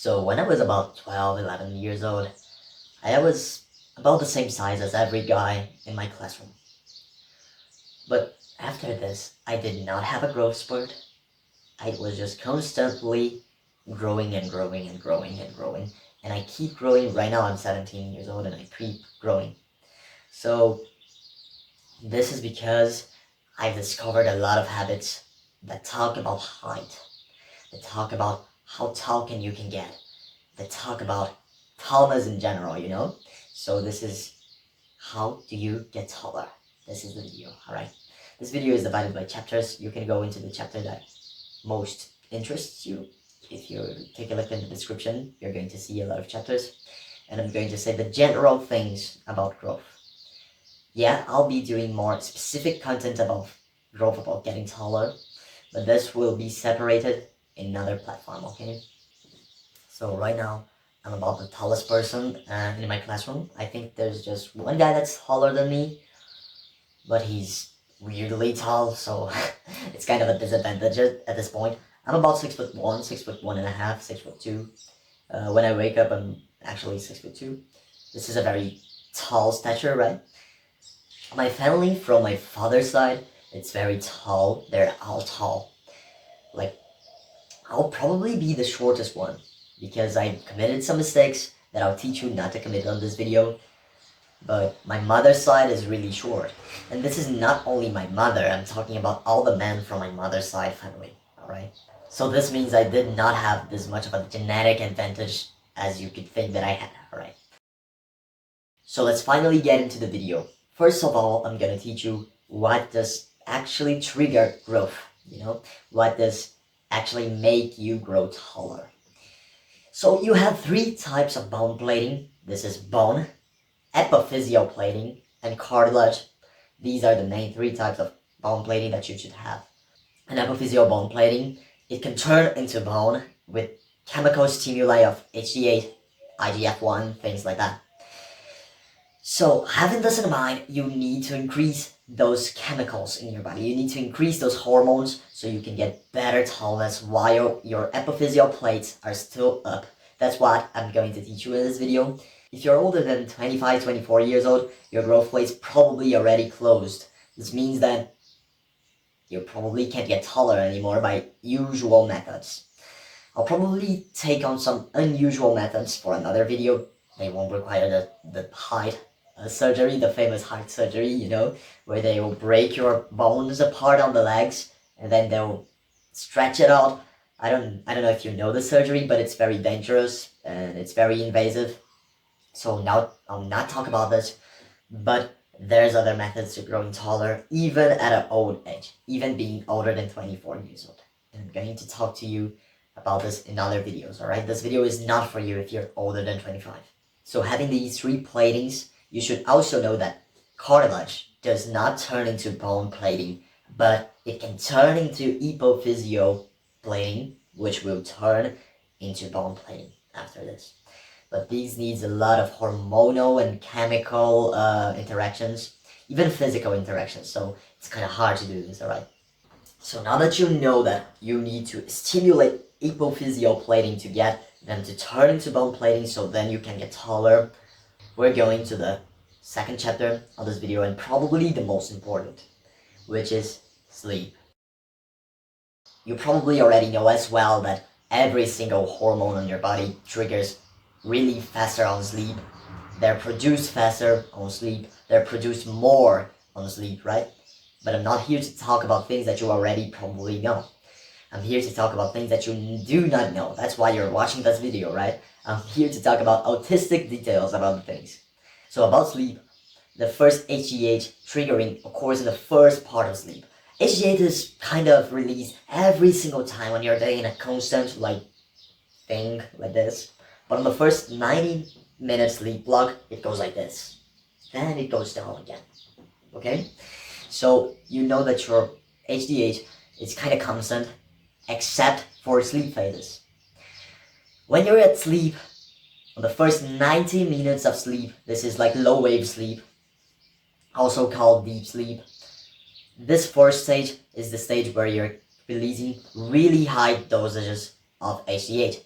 So when I was about 12, 11 years old, I was about the same size as every guy in my classroom. But after this, I did not have a growth spurt. I was just constantly growing and growing and growing and growing. And I keep growing. Right now I'm 17 years old and I keep growing. So this is because I've discovered a lot of habits that talk about height, that talk about how tall you can get, that talk about tallness in general, you know? So this is how do you get taller? This is the video, alright? This video is divided by chapters. You can go into the chapter that most interests you. If you take a look in the description, you're going to see a lot of chapters. And I'm going to say the general things about growth. Yeah, I'll be doing more specific content about growth, about getting taller, but this will be separated in another platform, okay? So right now, I'm about the tallest person in my classroom. I think there's just one guy that's taller than me, but he's weirdly tall, so it's kind of a disadvantage at this point. I'm about 6'1", 6'1.5", 6'2". When I wake up, I'm actually 6'2". This is a very tall stature, right? My family from my father's side, it's very tall. They're all tall. Like, I'll probably be the shortest one because I committed some mistakes that I'll teach you not to commit on this video. But my mother's side is really short. And this is not only my mother, I'm talking about all the men from my mother's side family, alright? So this means I did not have this much of a genetic advantage as you could think that I had, alright? So let's finally get into the video. First of all, I'm gonna teach you what does actually trigger growth, you know? What does actually make you grow taller. So you have three types of bone plating. This is bone, epiphyseal plating, and cartilage. These are the main three types of bone plating that you should have. An epiphyseal bone plating, it can turn into bone with chemical stimuli of HGH, IGF-1, things like that. So having this in mind, you need to increase those chemicals in your body. You need to increase those hormones so you can get better tallness while your epiphyseal plates are still up. That's what I'm going to teach you in this video. If you're older than 25, 24 years old, your growth plate's probably already closed. This means that you probably can't get taller anymore by usual methods. I'll probably take on some unusual methods for another video. They won't require the height surgery, the famous height surgery, you know, where they will break your bones apart on the legs and then they'll stretch it out. I don't know if you know the surgery, but it's very dangerous and it's very invasive. So now I'll not talk about this, but there's other methods to growing taller, even at an old age, even being older than 24 years old. And I'm going to talk to you about this in other videos, alright? This video is not for you if you're older than 25. So having these three platings, you should also know that cartilage does not turn into bone plating, but it can turn into epiphyseal plating, which will turn into bone plating after this. But these needs a lot of hormonal and chemical interactions, even physical interactions, so it's kind of hard to do this, alright? So now that you know that you need to stimulate epiphyseal plating to get them to turn into bone plating so then you can get taller, we're going to the second chapter of this video and probably the most important, which is sleep. You probably already know as well that every single hormone in your body triggers really faster on sleep. They're produced faster on sleep. They're produced more on sleep, right? But I'm not here to talk about things that you already probably know. I'm here to talk about things that you do not know. That's why you're watching this video, right? I'm here to talk about autistic details about the things. So about sleep, the first HGH triggering occurs in the first part of sleep. HGH is kind of released every single time when you're doing a constant thing like this. But on the first 90-minute sleep block, it goes like this. Then it goes down again. Okay? So you know that your HGH is kind of constant, except for sleep phases. When you're at sleep, on the first 90 minutes of sleep, this is like low wave sleep, also called deep sleep. This first stage is the stage where you're releasing really high dosages of HGH.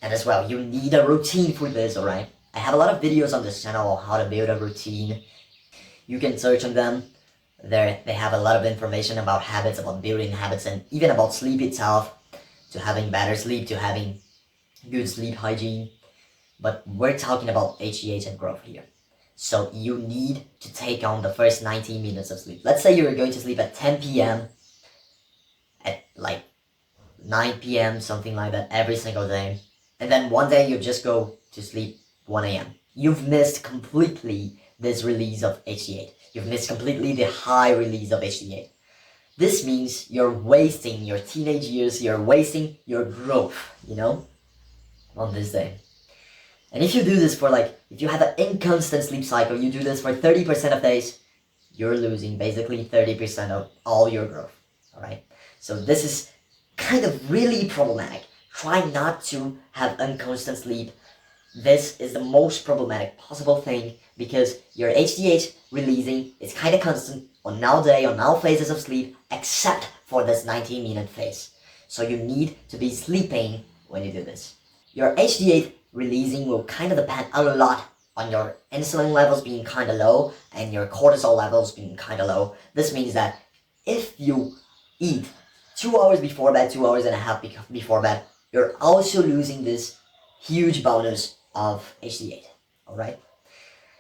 And as well, you need a routine for this, alright? I have a lot of videos on this channel on how to build a routine. You can search on them. They have a lot of information about habits, about building habits, and even about sleep itself, to having better sleep, to having good sleep hygiene. But we're talking about HGH and growth here. So you need to take on the first 90 minutes of sleep. Let's say you're going to sleep at 10 p.m. at like 9 p.m., something like that, every single day. And then one day you just go to sleep 1 a.m. You've missed completely this release of HGH. You've missed completely the high release of HGH. This means you're wasting your teenage years, you're wasting your growth, on this day. And if you do this for if you have an inconstant sleep cycle, you do this for 30% of days, you're losing basically 30% of all your growth, alright? So this is kind of really problematic. Try not to have inconstant sleep. This is the most problematic possible thing because your HGH releasing is kind of constant on all day, on all phases of sleep, except for this 90-minute phase. So you need to be sleeping when you do this. Your HGH releasing will kind of depend a lot on your insulin levels being kind of low and your cortisol levels being kind of low. This means that if you eat 2 hours before bed, 2 hours and a half before bed, you're also losing this huge bonus of HGH, alright?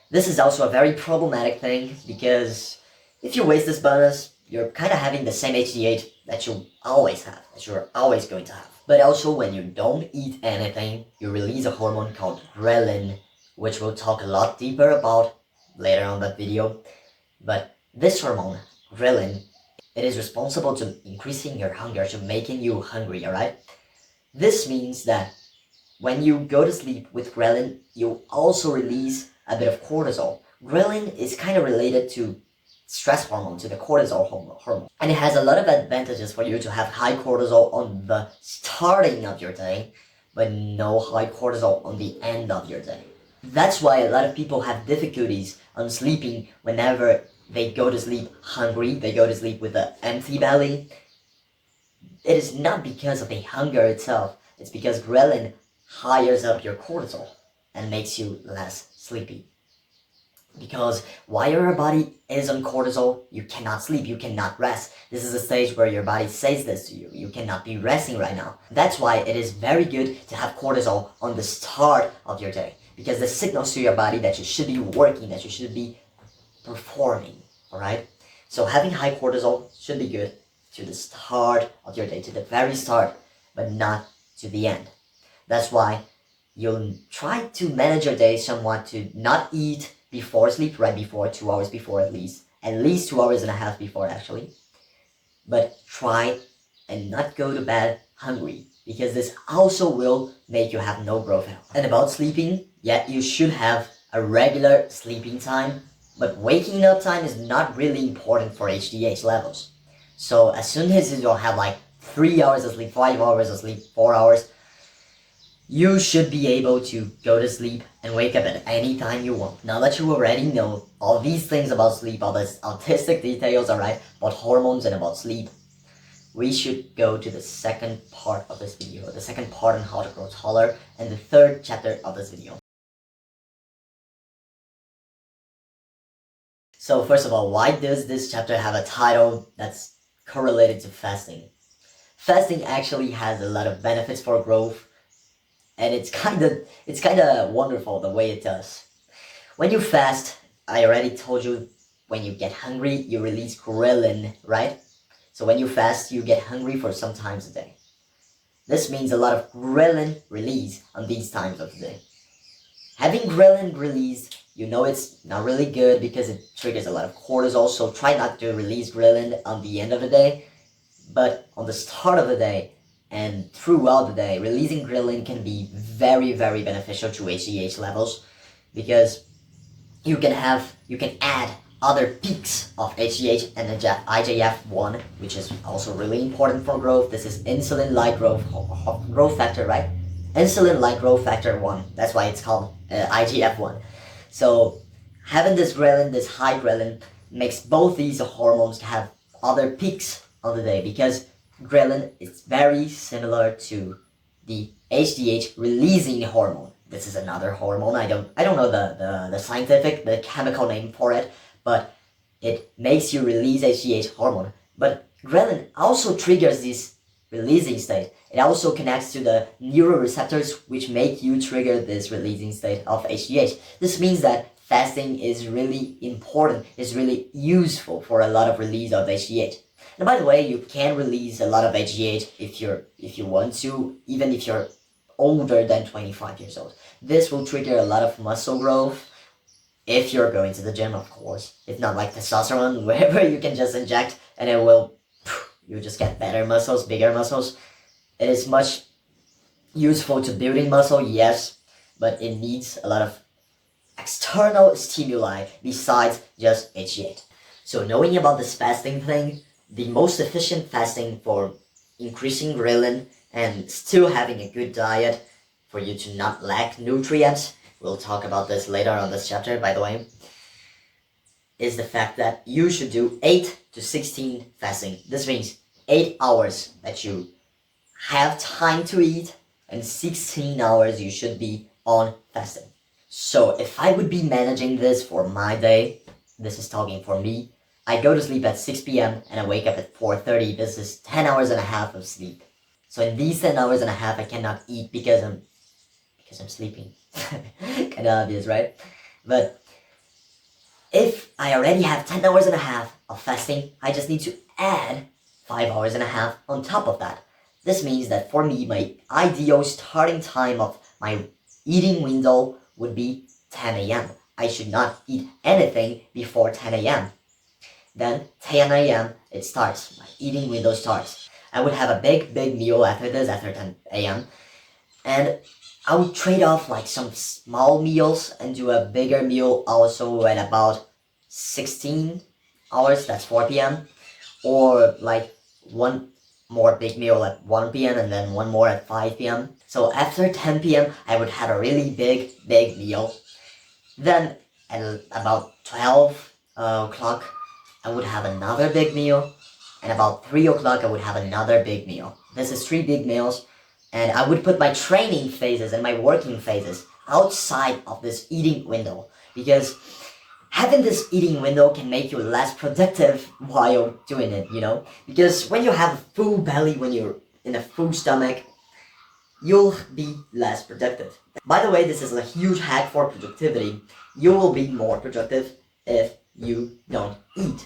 This is also a very problematic thing because if you waste this bonus, you're kind of having the same HGH that you always have, that you're always going to have. But also when you don't eat anything, you release a hormone called ghrelin, which we'll talk a lot deeper about later on that video. But this hormone, ghrelin, it is responsible to increasing your hunger, to making you hungry, alright? This means that when you go to sleep with ghrelin, you also release a bit of cortisol. Ghrelin is kind of related to stress hormone, to the cortisol hormone. And it has a lot of advantages for you to have high cortisol on the starting of your day, but no high cortisol on the end of your day. That's why a lot of people have difficulties on sleeping whenever they go to sleep hungry, they go to sleep with an empty belly. It is not because of the hunger itself, it's because ghrelin hires up your cortisol and makes you less sleepy. Because while your body is on cortisol, you cannot sleep, you cannot rest. This is a stage where your body says this to you. You cannot be resting right now. That's why it is very good to have cortisol on the start of your day. Because this signals to your body that you should be working, that you should be performing, alright? So having high cortisol should be good to the start of your day, to the very start, but not to the end. That's why you'll try to manage your day somewhat to not eat before sleep, right before, 2 hours before at least 2 hours and a half before actually. But try and not go to bed hungry, because this also will make you have no growth health. And about sleeping, yeah, you should have a regular sleeping time, but waking up time is not really important for HGH levels. So as soon as you don't have 3 hours of sleep, 5 hours of sleep, 4 hours, you should be able to go to sleep and wake up at any time you want. Now that you already know all these things about sleep, all these autistic details, alright, about hormones and about sleep, we should go to the second part of this video, the second part on how to grow taller, and the third chapter of this video. So first of all, why does this chapter have a title that's correlated to fasting? Fasting actually has a lot of benefits for growth, and it's kind of wonderful the way it does. When you fast, I already told you, when you get hungry, you release ghrelin, right? So when you fast, you get hungry for some times a day. This means a lot of ghrelin release on these times of the day. Having ghrelin released, you know it's not really good because it triggers a lot of cortisol, so try not to release ghrelin on the end of the day. But on the start of the day and throughout the day, releasing ghrelin can be very, very beneficial to HGH levels, because you can add other peaks of HGH and IGF-1, which is also really important for growth. This is insulin-like growth factor, right? Insulin-like growth factor 1. That's why it's called IGF-1. So having this ghrelin, this high ghrelin, makes both these hormones have other peaks on the day, because ghrelin is very similar to the HGH releasing hormone. This is another hormone. I don't know the scientific, the chemical name for it, but it makes you release HGH hormone. But ghrelin also triggers this releasing state. It also connects to the neuroreceptors which make you trigger this releasing state of HGH. This means that fasting is really important, is really useful for a lot of release of HGH. And by the way, you can release a lot of HGH if you want to, even if you're older than 25 years old. This will trigger a lot of muscle growth if you're going to the gym, of course. If not like testosterone, wherever you can just inject and it will, you just get better muscles, bigger muscles. It is much useful to building muscle, yes, but it needs a lot of external stimuli besides just HGH. So knowing about this fasting thing, the most efficient fasting for increasing ghrelin and still having a good diet for you to not lack nutrients, we'll talk about this later on this chapter, by the way, is the fact that you should do 8 to 16 fasting. This means 8 hours that you have time to eat and 16 hours you should be on fasting. So if I would be managing this for my day, this is talking for me, I go to sleep at 6 p.m. and I wake up at 4:30. This is 10 hours and a half of sleep. So in these 10 hours and a half, I cannot eat because I'm sleeping. Kind of obvious, right? But if I already have 10 hours and a half of fasting, I just need to add 5 hours and a half on top of that. This means that for me, my ideal starting time of my eating window would be 10 a.m. I should not eat anything before 10 a.m. Then 10 a.m. it starts, my eating window starts. I would have a big meal after this, after 10 a.m. And I would trade off like some small meals and do a bigger meal also at about 16 hours, that's 4 p.m. Or like one more big meal at 1 p.m. and then one more at 5 p.m. So after 10 p.m. I would have a really big meal. Then at about 12 o'clock I would have another big meal, and about 3 o'clock I would have another big meal. This is 3 big meals, and I would put my training phases and my working phases outside of this eating window, because having this eating window can make you less productive while doing it, you know? Because when you have a full belly, when you're in a full stomach, you'll be less productive. By the way, this is a huge hack for productivity. You will be more productive if you don't eat.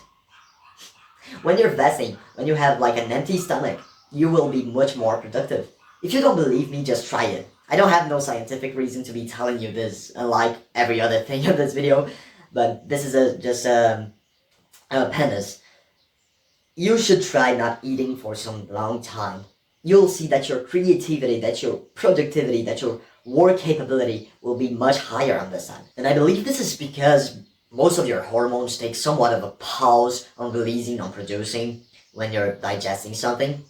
When you're fasting, when you have like an empty stomach, you will be much more productive. If you don't believe me, just try it. I don't have no scientific reason to be telling you this, like every other thing in this video, but this is just a premise. You should try not eating for some long time. You'll see that your creativity, that your productivity, that your work capability will be much higher on this side. And I believe this is because most of your hormones take somewhat of a pause on releasing, on producing when you're digesting something.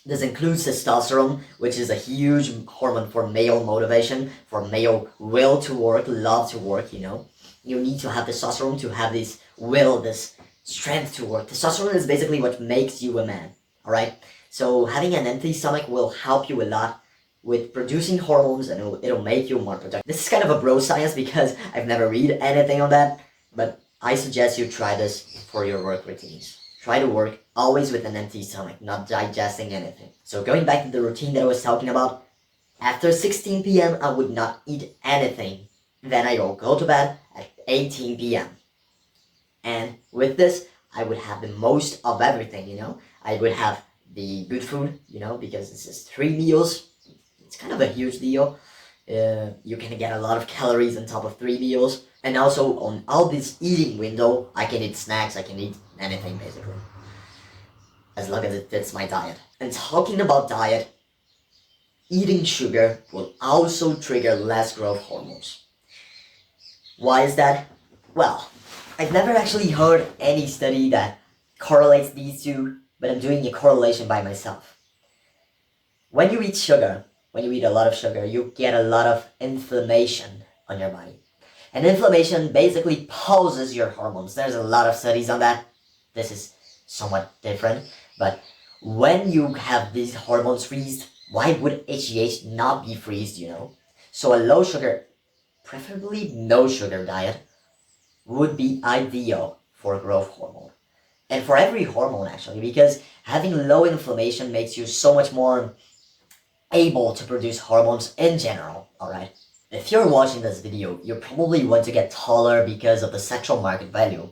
This includes testosterone, which is a huge hormone for male motivation, for male will to work, love to work, you know. You need to have testosterone to have this will, this strength to work. Testosterone is basically what makes you a man, alright? So having an empty stomach will help you a lot with producing hormones, and it'll make you more productive. This is kind of a bro science because I've never read anything on that, but I suggest you try this for your work routines. Try to work always with an empty stomach, not digesting anything. So going back to the routine that I was talking about, after 16 p.m. I would not eat anything. Then I will go to bed at 18 p.m. And with this, I would have the most of everything, you know. I would have the good food, you know, because this is 3 meals. It's kind of a huge deal. You can get a lot of calories on top of 3 meals. And also on all this eating window, I can eat snacks, I can eat anything basically. As long as it fits my diet. And talking about diet, eating sugar will also trigger less growth hormones. Why is that? Well, I've never actually heard any study that correlates these two, but I'm doing a correlation by myself. When you eat sugar, when you eat a lot of sugar, you get a lot of inflammation on your body. And inflammation basically pauses your hormones. There's a lot of studies on that. This is somewhat different, but when you have these hormones freezed, why would HGH not be freezed, you know? So a low sugar, preferably no sugar diet would be ideal for growth hormone. And for every hormone actually, because having low inflammation makes you so much more able to produce hormones in general, alright? If you're watching this video, you probably want to get taller because of the sexual market value.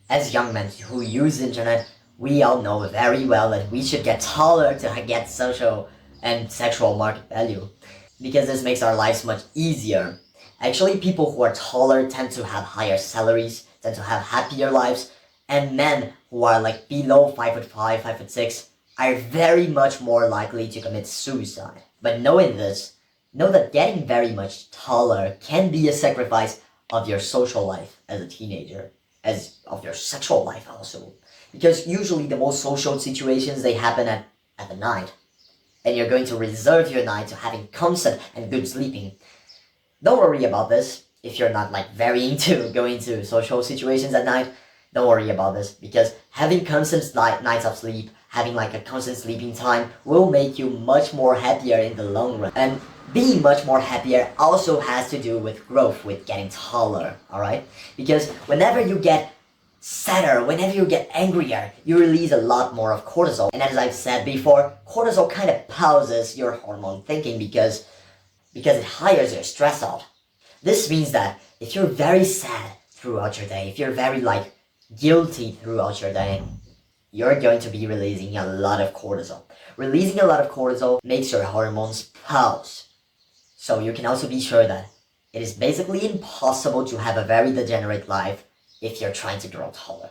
As young men who use the internet, we all know very well that we should get taller to get social and sexual market value, because this makes our lives much easier. Actually, people who are taller tend to have higher salaries, tend to have happier lives, and men who are like below 5'5", 5'6", are very much more likely to commit suicide. But knowing this, know that getting very much taller can be a sacrifice of your social life as a teenager, as of your sexual life also. Because usually the most social situations, they happen at the night. And you're going to reserve your night to having constant and good sleeping. Don't worry about this if you're not like very into going to social situations at night. Don't worry about this, because having constant nights of sleep, having like a constant sleeping time will make you much more happier in the long run. And being much more happier also has to do with growth, with getting taller, alright? Because whenever you get sadder, whenever you get angrier, you release a lot more of cortisol. And as I've said before, cortisol kind of pauses your hormone thinking because it hires your stress out. This means that if you're very sad throughout your day, if you're very like guilty throughout your day, you're going to be releasing a lot of cortisol. Releasing a lot of cortisol makes your hormones pause. So you can also be sure that it is basically impossible to have a very degenerate life if you're trying to grow taller.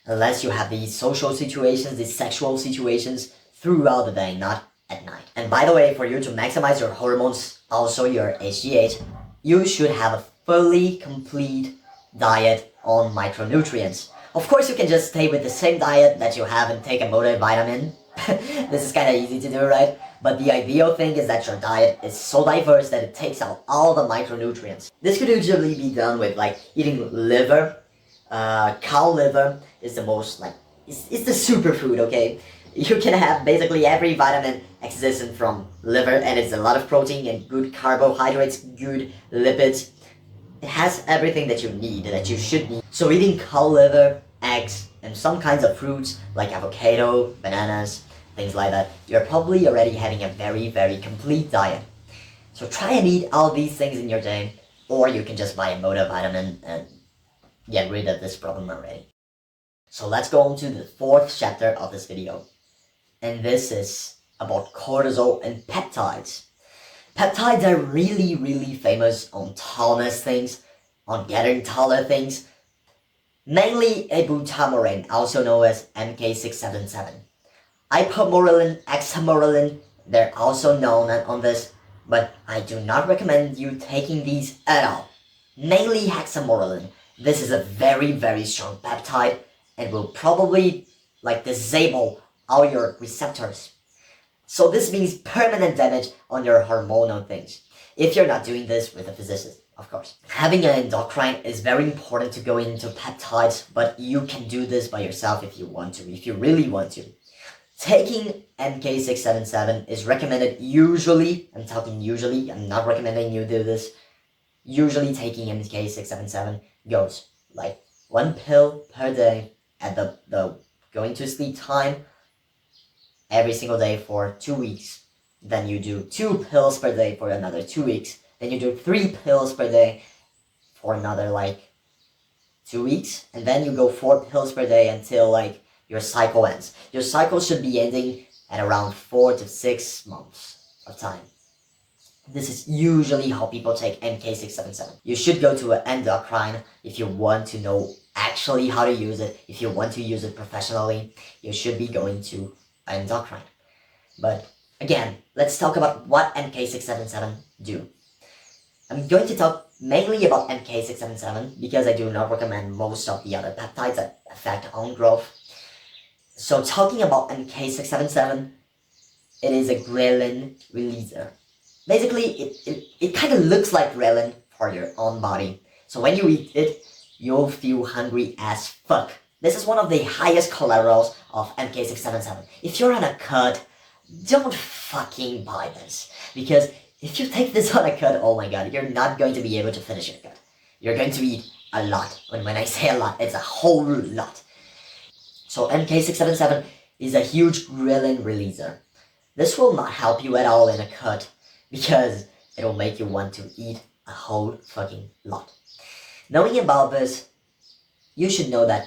Unless you have these social situations, these sexual situations throughout the day, not at night. And by the way, for you to maximize your hormones, also your HGH, you should have a fully complete diet on micronutrients. Of course, you can just stay with the same diet that you have and take a multivitamin. This is kind of easy to do, right? But the ideal thing is that your diet is so diverse that it takes out all the micronutrients. This could usually be done with like eating liver. Cow liver is the most like, it's the superfood, okay? You can have basically every vitamin existent from liver, and it's a lot of protein and good carbohydrates, good lipids. It has everything that you need, that you should need. So eating cow liver, eggs, and some kinds of fruits like avocado, bananas, things like that, you're probably already having a very, very complete diet. So try and eat all these things in your day, or you can just buy a multivitamin and get rid of this problem already. So let's go on to the fourth chapter of this video. And this is about cortisol and peptides. Peptides are really, really famous on tallness things, on getting taller things. Mainly ibutamoren, also known as MK677. Ipamorelin, examorelin, they're also known on this, but I do not recommend you taking these at all. Mainly hexamorelin. This is a very, very strong peptide and will probably like disable all your receptors. So this means permanent damage on your hormonal things, if you're not doing this with a physician, of course. Having an endocrine is very important to go into peptides, but you can do this by yourself if you want to, if you really want to. Taking MK677 is recommended usually, I'm talking usually, I'm not recommending you do this. Usually taking MK677 goes like 1 pill per day at the going to sleep time every single day for 2 weeks. Then you do 2 pills per day for another 2 weeks. Then you do 3 pills per day for another like 2 weeks. And then you go 4 pills per day until like your cycle ends. Your cycle should be ending at around 4 to 6 months of time. This is usually how people take MK677. You should go to an endocrine if you want to know actually how to use it. If you want to use it professionally, you should be going to an endocrine. But again, let's talk about what MK677 do. I'm going to talk mainly about MK677 because I do not recommend most of the other peptides that affect on growth. So talking about MK677, it is a ghrelin releaser. Basically, it kind of looks like ghrelin for your own body. So when you eat it, you'll feel hungry as fuck. This is one of the highest collaterals of MK677. If you're on a cut, don't fucking buy this. Because if you take this on a cut, oh my god, you're not going to be able to finish your cut. You're going to eat a lot. And when I say a lot, it's a whole lot. So MK677 is a huge ghrelin releaser. This will not help you at all in a cut because it will make you want to eat a whole fucking lot. Knowing about this, you should know that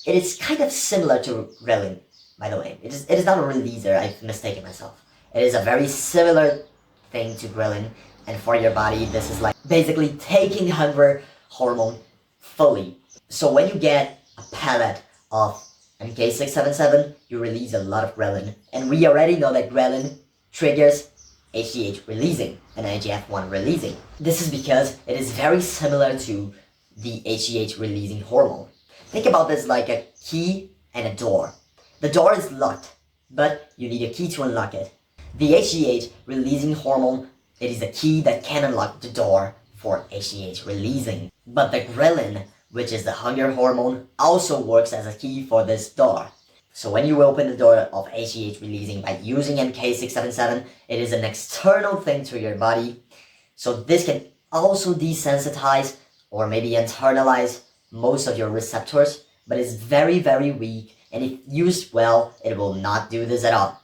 it is kind of similar to ghrelin, by the way. It is not a releaser, I've mistaken myself. It is a very similar thing to ghrelin, and for your body, this is like basically taking hunger hormone fully. So when you get a pellet of MK677, you release a lot of ghrelin, and we already know that ghrelin triggers HGH releasing and IGF-1 releasing. This is because it is very similar to the HGH releasing hormone. Think about this like a key and a door. The door is locked, but you need a key to unlock it. The HGH releasing hormone, it is a key that can unlock the door for HGH releasing. But the ghrelin, which is the hunger hormone, also works as a key for this door. So when you open the door of HGH releasing by using MK677, it is an external thing to your body. So this can also desensitize or maybe internalize most of your receptors, but it's very, very weak, and if used well, it will not do this at all.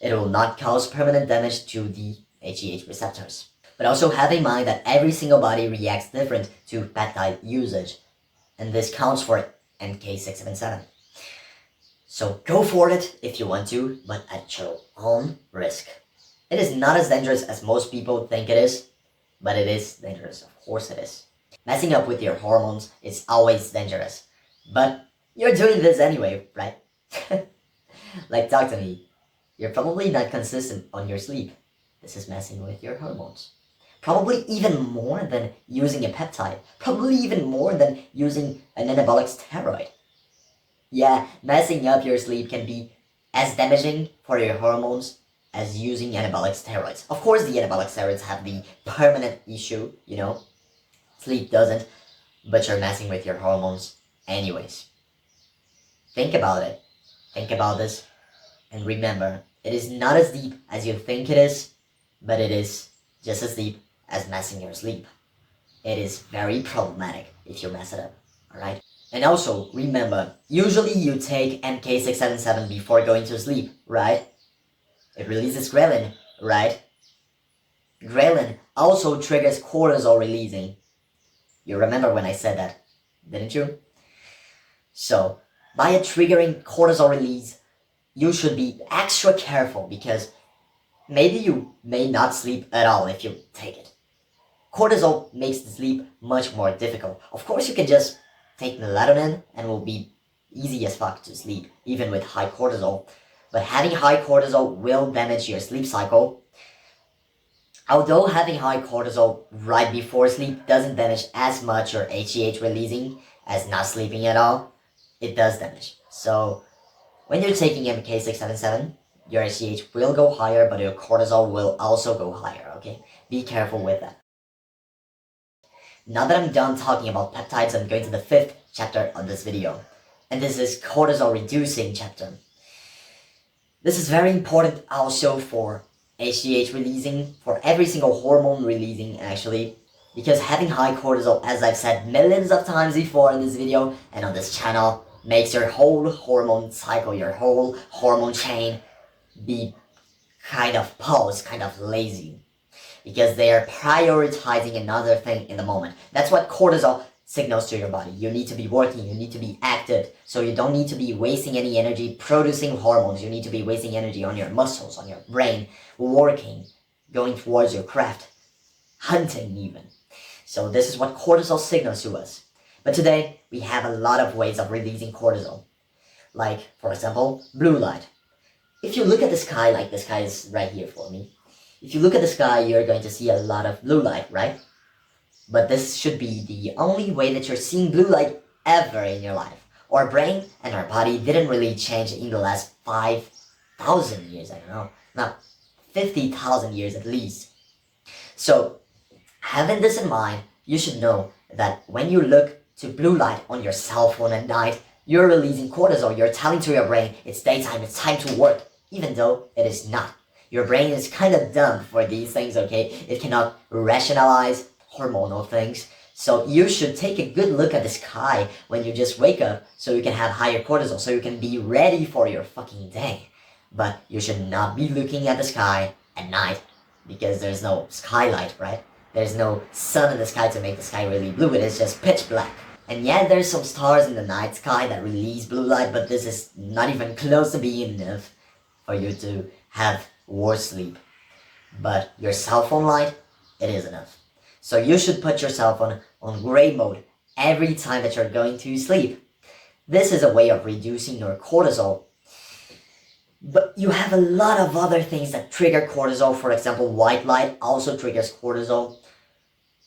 It will not cause permanent damage to the HGH receptors. But also have in mind that every single body reacts different to peptide usage, and this counts for MK677. So go for it if you want to, but at your own risk. It is not as dangerous as most people think it is, but it is dangerous, of course it is. Messing up with your hormones is always dangerous, but you're doing this anyway, right? Like, talk to me. You're probably not consistent on your sleep. This is messing with your hormones. Probably even more than using a peptide. Probably even more than using an anabolic steroid. Yeah, messing up your sleep can be as damaging for your hormones as using anabolic steroids. Of course, the anabolic steroids have the permanent issue, you know. Sleep doesn't, but you're messing with your hormones anyways. Think about it. Think about this. And remember, it is not as deep as you think it is, but it is just as deep as messing your sleep. It is very problematic if you mess it up, alright? And also, remember, usually you take MK677 before going to sleep, right? It releases ghrelin, right? Ghrelin also triggers cortisol releasing. You remember when I said that, didn't you? So, by a triggering cortisol release, you should be extra careful because maybe you may not sleep at all if you take it. Cortisol makes the sleep much more difficult. Of course, you can just take melatonin and it will be easy as fuck to sleep, even with high cortisol. But having high cortisol will damage your sleep cycle. Although having high cortisol right before sleep doesn't damage as much your HGH releasing as not sleeping at all, it does damage. So when you're taking MK677, your HGH will go higher, but your cortisol will also go higher, okay? Be careful with that. Now that I'm done talking about peptides, I'm going to the 5th chapter of this video. And this is cortisol reducing chapter. This is very important also for HGH releasing, for every single hormone releasing actually, because having high cortisol, as I've said millions of times before in this video and on this channel, makes your whole hormone cycle, your whole hormone chain be kind of paused, kind of lazy, because they are prioritizing another thing in the moment. That's what cortisol signals to your body. You need to be working, you need to be active, so you don't need to be wasting any energy producing hormones. You need to be wasting energy on your muscles, on your brain, working, going towards your craft, hunting even. So this is what cortisol signals to us. But today, we have a lot of ways of releasing cortisol. Like, for example, blue light. If you look at the sky, like the sky is right here for me, if you look at the sky, you're going to see a lot of blue light, right? But this should be the only way that you're seeing blue light ever in your life. Our brain and our body didn't really change in the last 5,000 years, I don't know. No, 50,000 years at least. So, having this in mind, you should know that when you look to blue light on your cell phone at night, you're releasing cortisol. You're telling to your brain, it's daytime, it's time to work. even though it is not. Your brain is kind of dumb for these things, okay? It cannot rationalize hormonal things. So you should take a good look at the sky when you just wake up so you can have higher cortisol, so you can be ready for your fucking day. But you should not be looking at the sky at night because there's no skylight, right? There's no sun in the sky to make the sky really blue. It is just pitch black. And yeah, there's some stars in the night sky that release blue light, but this is not even close to being enough for you to have worse sleep. But your cell phone light, it is enough. So you should put your cell phone on gray mode every time that you're going to sleep. This is a way of reducing your cortisol. But you have a lot of other things that trigger cortisol. For example, white light also triggers cortisol.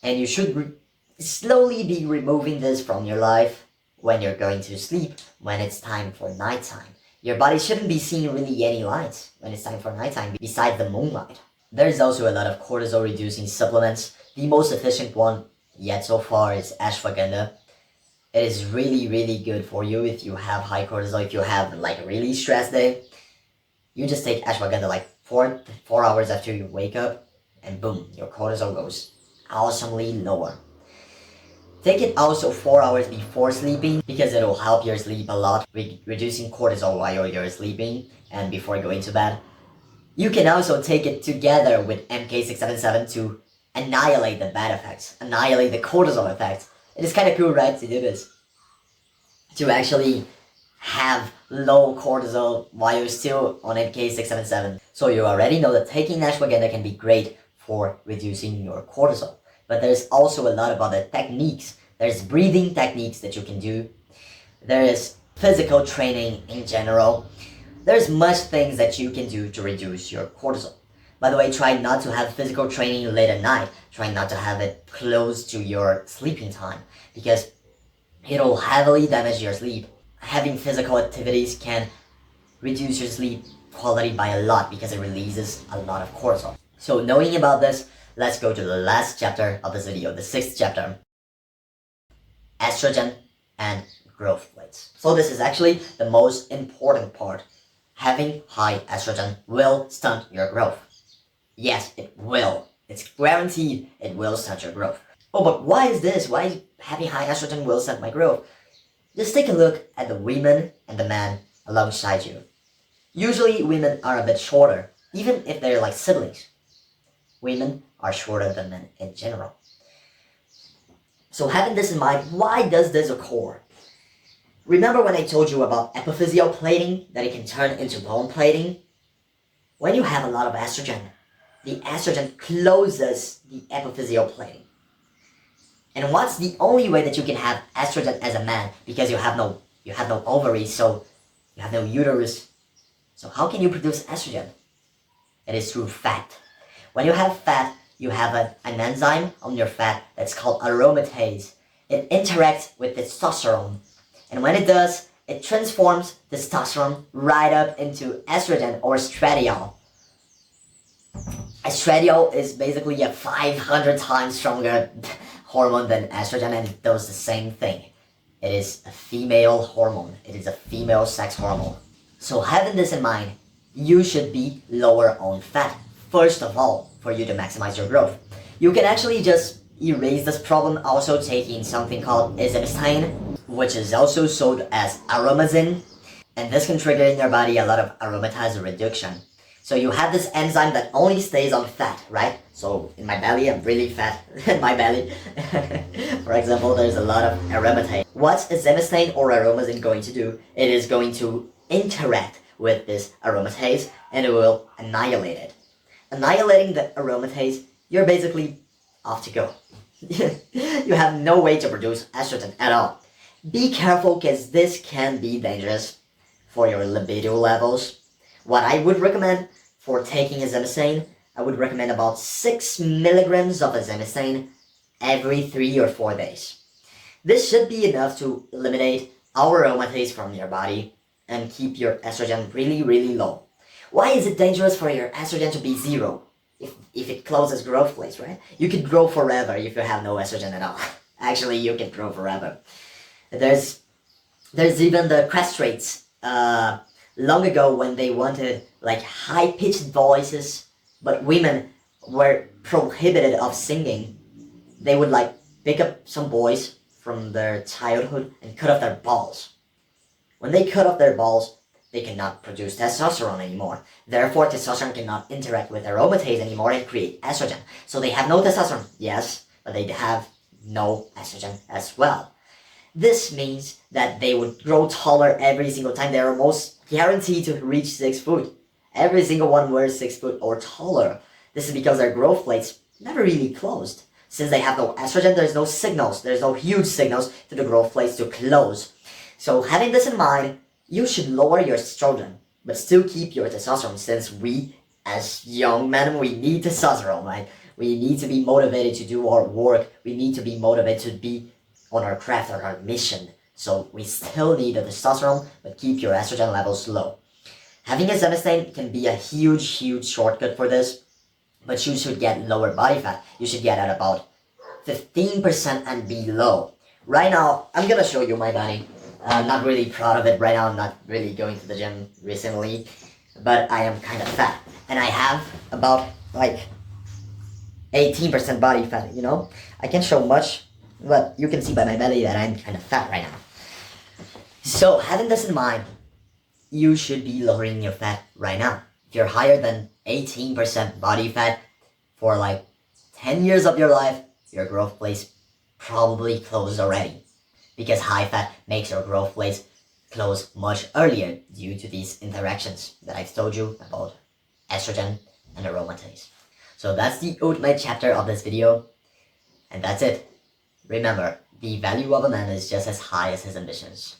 And you should slowly be removing this from your life when you're going to sleep, when it's time for nighttime. Your body shouldn't be seeing really any lights when it's time for nighttime besides the moonlight. There's also a lot of cortisol reducing supplements. The most efficient one yet so far is ashwagandha. It is really, really good for you if you have high cortisol, if you have like a really stressed day. You just take ashwagandha like 4 hours after you wake up and boom, your cortisol goes awesomely lower. Take it also 4 hours before sleeping because it will help your sleep a lot, reducing cortisol while you're sleeping and before going to bed. You can also take it together with MK677 to annihilate the bad effects, annihilate the cortisol effects. It is kind of cool, right, to do this. To actually have low cortisol while you're still on MK677. So you already know that taking ashwagandha can be great for reducing your cortisol. But there's also a lot of other techniques. There's breathing techniques that you can do. There is physical training in general. There's much things that you can do to reduce your cortisol. By the way, try not to have physical training late at night. Try not to have it close to your sleeping time because it'll heavily damage your sleep. Having physical activities can reduce your sleep quality by a lot because it releases a lot of cortisol. So knowing about this, let's go to the last chapter of this video, the 6th chapter. Estrogen and growth plates. So this is actually the most important part. Having high estrogen will stunt your growth. Yes, it will. It's guaranteed it will stunt your growth. Oh, but why is this? Why having high estrogen will stunt my growth? Just take a look at the women and the men alongside you. Usually women are a bit shorter, even if they're like siblings. Women are shorter than men in general. So having this in mind, why does this occur? Remember when I told you about epiphyseal plating, that it can turn into bone plating? When you have a lot of estrogen, the estrogen closes the epiphyseal plating. And what's the only way that you can have estrogen as a man? Because you have no ovaries, so you have no uterus. So how can you produce estrogen? It is through fat. When you have fat, you have an enzyme on your fat that's called aromatase. It interacts with testosterone. And when it does, it transforms testosterone right up into estrogen or estradiol. Estradiol is basically a 500 times stronger hormone than estrogen, and it does the same thing. It is a female hormone. It is a female sex hormone. So having this in mind, you should be lower on fat, first of all, for you to maximize your growth. You can actually just erase this problem also taking something called isomethane, which is also sold as aromazine, and this can trigger in your body a lot of aromatase reduction. So you have this enzyme that only stays on fat, right? So in my belly, I'm really fat in my belly. For example, there's a lot of aromatase. What's isomethane or aromazine going to do? It is going to interact with this aromatase and it will annihilate it. Annihilating the aromatase, you're basically off to go. You have no way to produce estrogen at all. Be careful because this can be dangerous for your libido levels. What I would recommend for taking isomethane, I would recommend about 6 milligrams of isomethane every 3 or 4 days. This should be enough to eliminate all aromatase from your body and keep your estrogen really, really low. Why is it dangerous for your estrogen to be 0? If it closes growth plates, right? You could grow forever if you have no estrogen at all. Actually, you can grow forever. There's even the castrates long ago when they wanted like high-pitched voices, but women were prohibited of singing, they would like pick up some boys from their childhood and cut off their balls. When they cut off their balls, they cannot produce testosterone anymore. Therefore, testosterone cannot interact with aromatase anymore and create estrogen. So they have no testosterone, yes, but they have no estrogen as well. This means that they would grow taller every single time. They are almost guaranteed to reach 6 foot. Every single one wears 6 foot or taller. This is because their growth plates never really closed. Since they have no estrogen, there's no signals. There's no huge signals to the growth plates to close. So having this in mind, you should lower your estrogen, but still keep your testosterone, since we, as young men, we need testosterone, right? We need to be motivated to do our work. We need to be motivated to be on our craft or our mission. So we still need the testosterone, but keep your estrogen levels low. Having a Zemestane can be a huge shortcut for this, but you should get lower body fat. You should get at about 15% and below. Right now, I'm gonna show you my body. I'm not really proud of it right now. I'm not really going to the gym recently, but I am kind of fat. And I have about like 18% body fat, you know? I can't show much, but you can see by my belly that I'm kind of fat right now. So having this in mind, you should be lowering your fat right now. If you're higher than 18% body fat for like 10 years of your life, your growth plates probably closed already. Because high fat makes your growth plates close much earlier due to these interactions that I've told you about estrogen and aromatase. So that's the ultimate chapter of this video. And that's it. Remember, the value of a man is just as high as his ambitions.